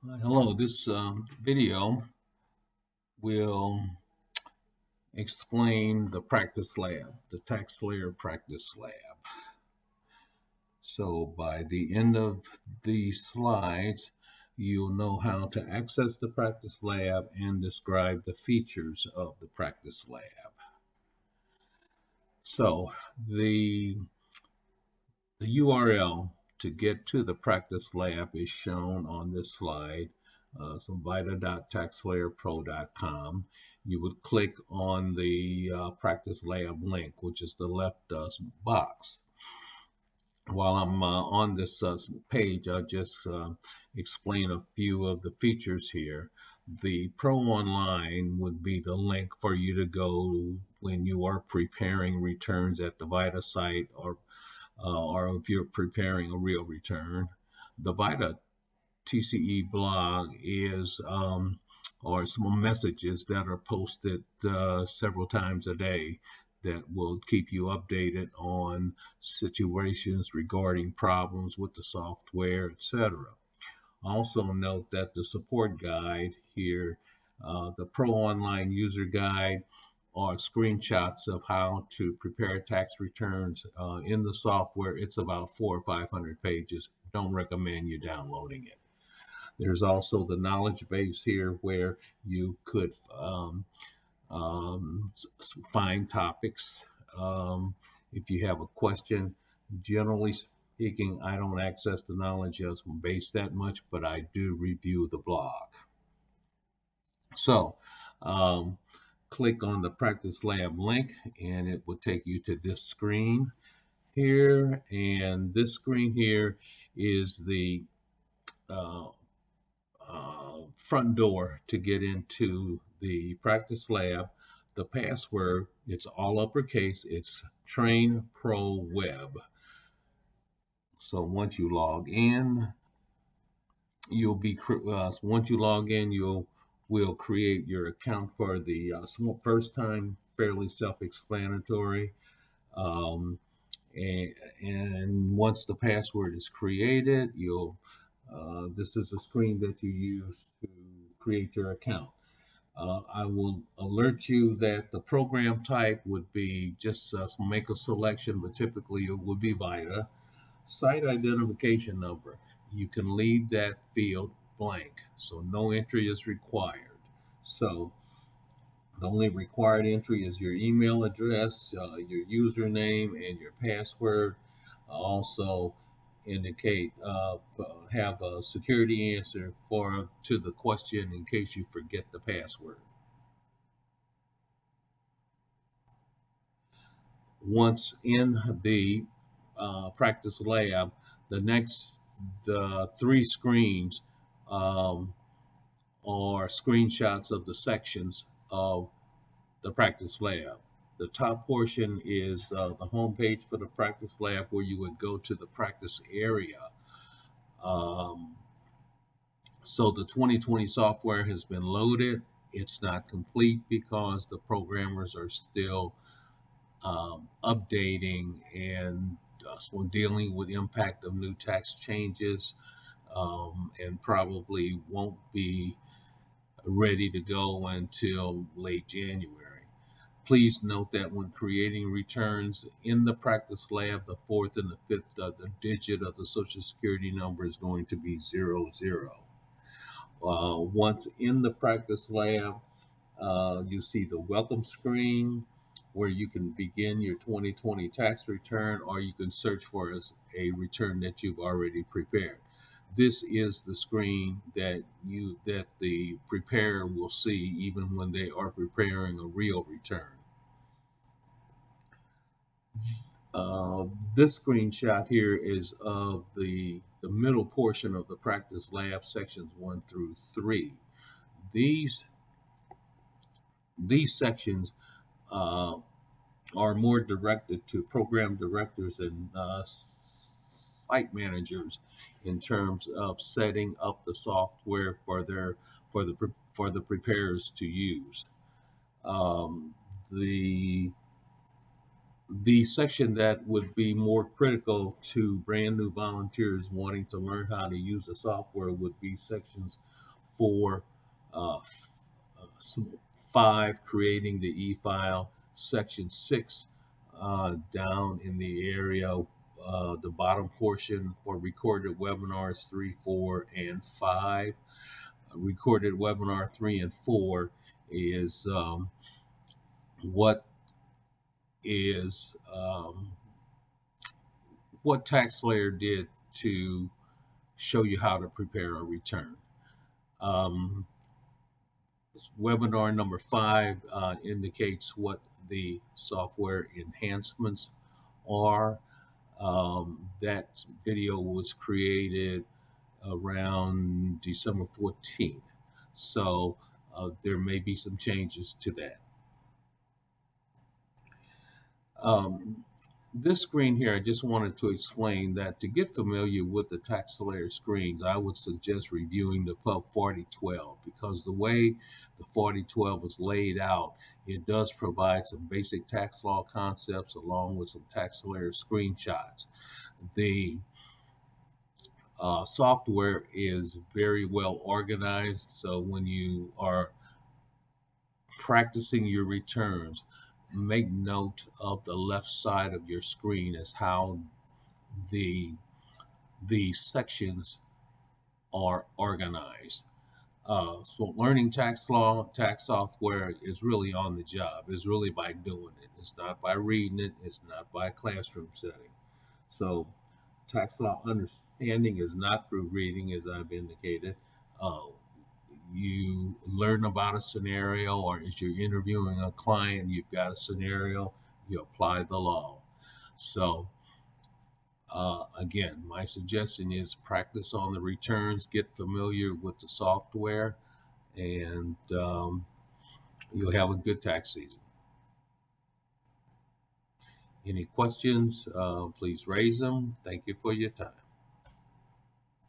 Hello, this video will explain the practice lab, the TaxSlayer practice lab. So by the end of these slides, you'll know how to access the practice lab and describe the features of the practice lab. So the, the URL to get to the practice lab is shown on this slide. So vita.taxslayerpro.com. You would click on the practice lab link, which is the left box. While I'm on this page, I'll just explain a few of the features here. The Pro Online would be the link for you to go when you are preparing returns at the VITA site, or if you're preparing a real return. The VITA TCE blog is or some messages that are posted several times a day that will keep you updated on situations regarding problems with the software, etc. Also note that the support guide here, the Pro Online User Guide, are screenshots of how to prepare tax returns in the software. It's about 400 or 500 pages. Don't recommend you downloading it. There's also the knowledge base here where you could um, find topics. If you have a question, generally speaking, I don't access the knowledge base that much, but I do review the blog. So, um, click on the practice lab link and it will take you to this screen here. And this screen here is the uh, front door to get into the practice lab. The password, it's all uppercase, it's Train Pro Web. So once you log in, you'll be once you log in, will create your account for the first time. Fairly self-explanatory. Um, and once the password is created, you'll this is a screen that you use to create your account. I will alert you that the program type would be just make a selection, but typically it would be VITA. Site identification number. You can leave that field blank, so no entry is required. So the only required entry is your email address, your username, and your password. Also, indicate have a security answer for to the question in case you forget the password. Once in the practice lab, the three screens um, are screenshots of the sections of the practice lab. The top portion is the home page for the practice lab where you would go to the practice area. Um, so the 2020 software has been loaded. It's not complete because the programmers are still updating and so dealing with impact of new tax changes, and probably won't be ready to go until late January. Please note that when creating returns in the practice lab, the fourth and the fifth the digit of the Social Security number is going to be 00. Once in the practice lab, you see the welcome screen where you can begin your 2020 tax return, or you can search for a return that you've already prepared. This is the screen that the preparer will see even when they are preparing a real return. Uh, this screenshot here is of the middle portion of the practice lab sections 1 through 3. These these sections uh, are more directed to program directors and site managers in terms of setting up the software for the for the preparers to use. Um, the The section that would be more critical to brand new volunteers wanting to learn how to use the software would be sections 4, uh, 5, creating the e-file, section 6, down in the area, the bottom portion for recorded webinars 3, 4, and 5. Recorded webinar 3 and 4 is what is what TaxSlayer did to show you how to prepare a return. Um, Webinar number 5 indicates what the software enhancements are. That video was created around December 14th. So there may be some changes to that. Um, this screen here, I just wanted to explain that to get familiar with the TaxSlayer screens, I would suggest reviewing the Pub 4012 because the way the 4012 is laid out, it does provide some basic tax law concepts along with some TaxSlayer screenshots. The software is very well organized, so when you are practicing your returns, make note of the left side of your screen as how the the sections are organized. So learning tax law, tax software is really on the job. It's really by doing it. It's not by reading it. It's not by classroom setting. So tax law understanding is not through reading, as I've indicated. Uh, you learn about a scenario, or as you're interviewing a client, you've got a scenario, you apply the law. So again, my suggestion is practice on the returns, get familiar with the software, and you'll have a good tax season. Any questions, please raise them. Thank you for your time.